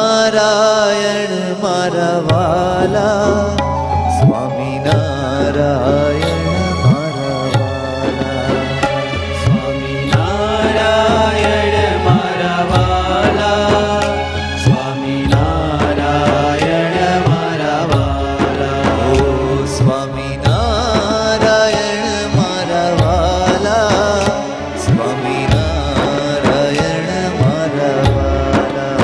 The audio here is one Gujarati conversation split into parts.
સ્વામિનારાયણ મારા વાલા, સ્વામિનારાયણ મારા વાલા, સ્વામિનારાયણ મારા વાલા, સ્વામિનારાયણ મારા વાલા. ઓ સ્વામિનારાયણ મારા વાલા, સ્વામિનારાયણ મારા વાલા,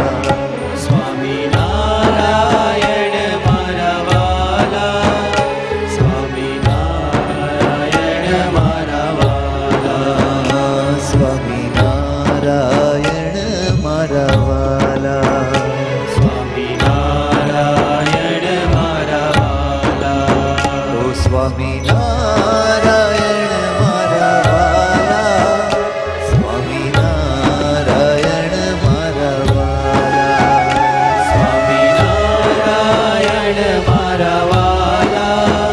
સ્વામિનારાયણ મારા વાલા, સ્વામિનારાયણ મારા વાલા, સ્વામિનારાયણ મારા વાલા, સ્વામિનારાયણ મારા વાલા. ઓ સ્વામિનારાયણ મારા વાલા, સ્વામિનારાયણ મારા વાલા, સ્વામિનારાયણ મારા વાલા,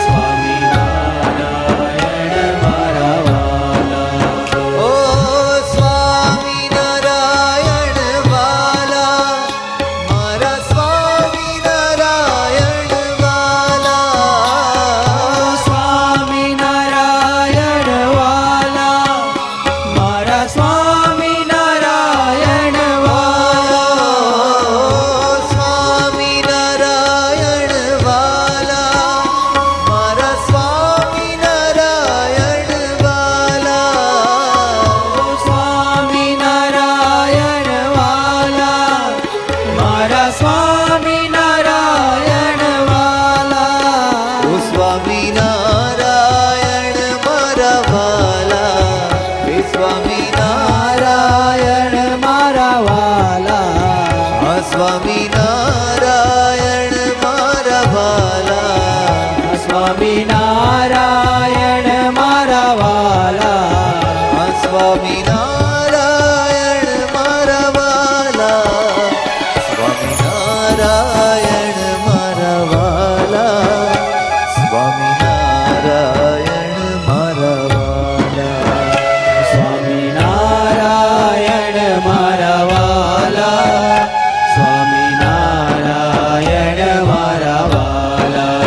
સ્વામિનારાયણ મારા વાલા. ઓ સ્વામિનારાયણ વાલા, મારા સ્વામિનારાયણ વાલા, સ્વામિનારાયણ વાલા, મારા સ્વામિનારાયણ વાલા, સ્વામિનારાયણ વાલા, મારા સ્વામિનારાયણ વાલા, સ્વામિનારાયણ વાલા, મારા સ્વામિનારાયણ વાલા. ઓ સ્વામિનારાયણ મારા વાલા, હે સ્વામિનારાયણ મારા વાલા, આ સ્વામિનારાયણ મારા વાલા, સ્વામિનારાયણ મારા વાલા, આ સ્વામિનારાયણ મારા વાલા, સ્વામિનારાયણ મારા વાલા, સ્વામિનારાયણ મારા વાલા, સ્વામિનારાયણ મારા વાલા, સ્વામિનારાયણ મારા વાલા.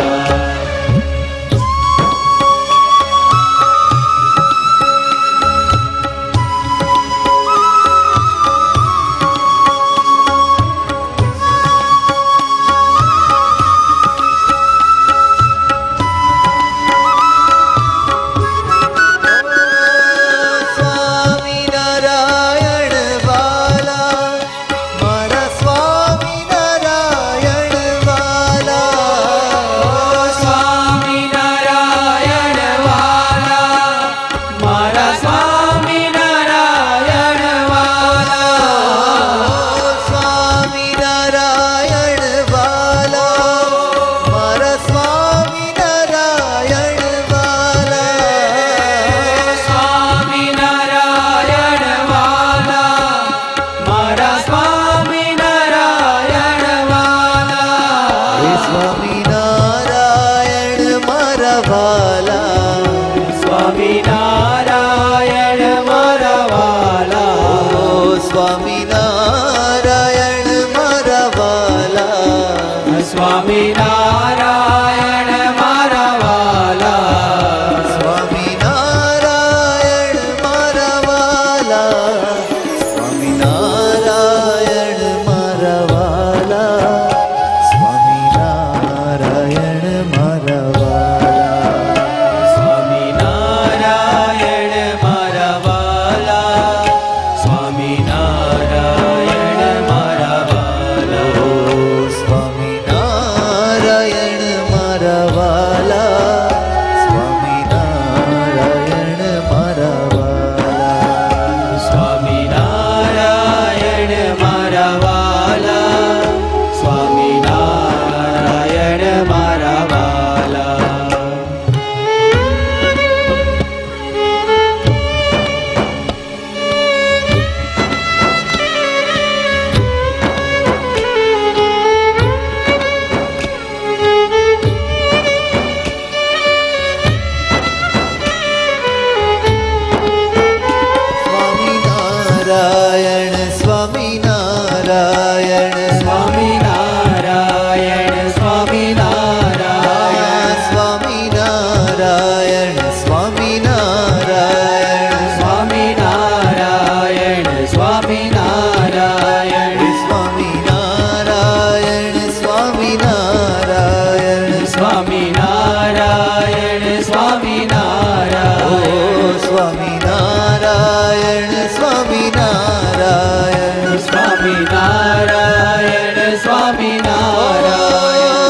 નારાયણ સ્વામી નારાયણ સ્વામી નારાયણ સ્વામી નારાયણ સ્વામી નારાયણ સ્વામી નારાયણ સ્વામી નારાયણ સ્વામી નારાયણ સ્વામી નારાયણ સ્વામી નારાયણ સ્વામી નારાયણ સ્વામી નારાયણ સ્વામી નારાયણ સ્વામી નારાયણ સ્વામી નારાયણ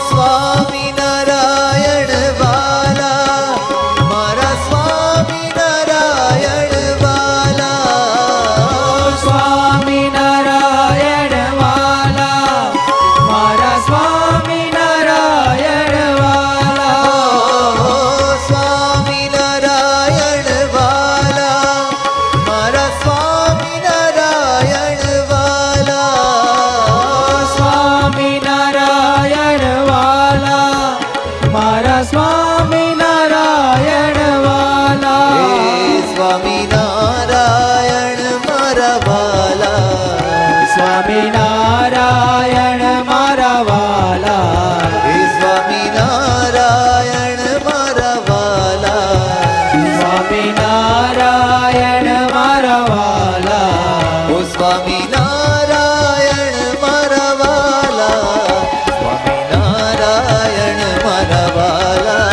સ્વામી નારાયણ વાલા મારા સ્વામી નારાયણ વાલા સ્વામી નારાયણ વાલા મારા સ્વામી નારાયણ વાલા સ્વામી નારાયણ વાલા મારા સ્વામી નારાયણ વાલા સ્વામી નારાયણ વાલા મારા સ્વામી નારાયણ વાલા સ્વામી નારાયણ મારા વાલા સ્વામી નારાયણ મારા વાલા સ્વામી નારાયણ મારા વાલા સ્વામી નારાયણ મારા વાલા ઓ સ્વામી નારાયણ મારા વાલા સ્વામી નારાયણ મારા વાલા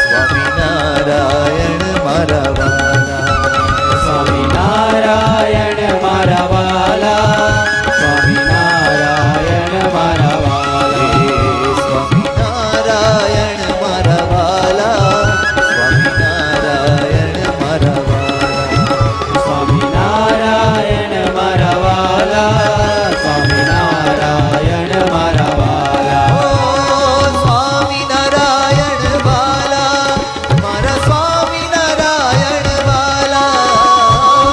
સ્વામી નારાયણ મારા વાલા સ્વામી નારાયણ મારા વાલા સ્વામી નારાયણ મારા વાલા સ્વામી નારાયણ મારા વાલા સ્વામી નારાયણ મારા વાલા સ્વામી નારાયણ મારા વાલા સ્વામી નારાયણ મારા વાલા ઓ સ્વામી નારાયણ વાલા મારા સ્વામી નારાયણ વાલા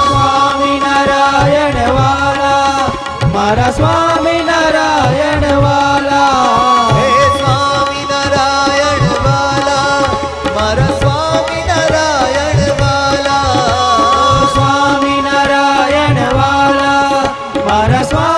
સ્વામી નારાયણ વાલા મારા સ્વામી નારાયણ વાલા હે સ્વામી નારાયણ વાલા મારા સ્વામી નારાયણ વાલા સ્વામી નારાયણ વાલા મારા સ્વામી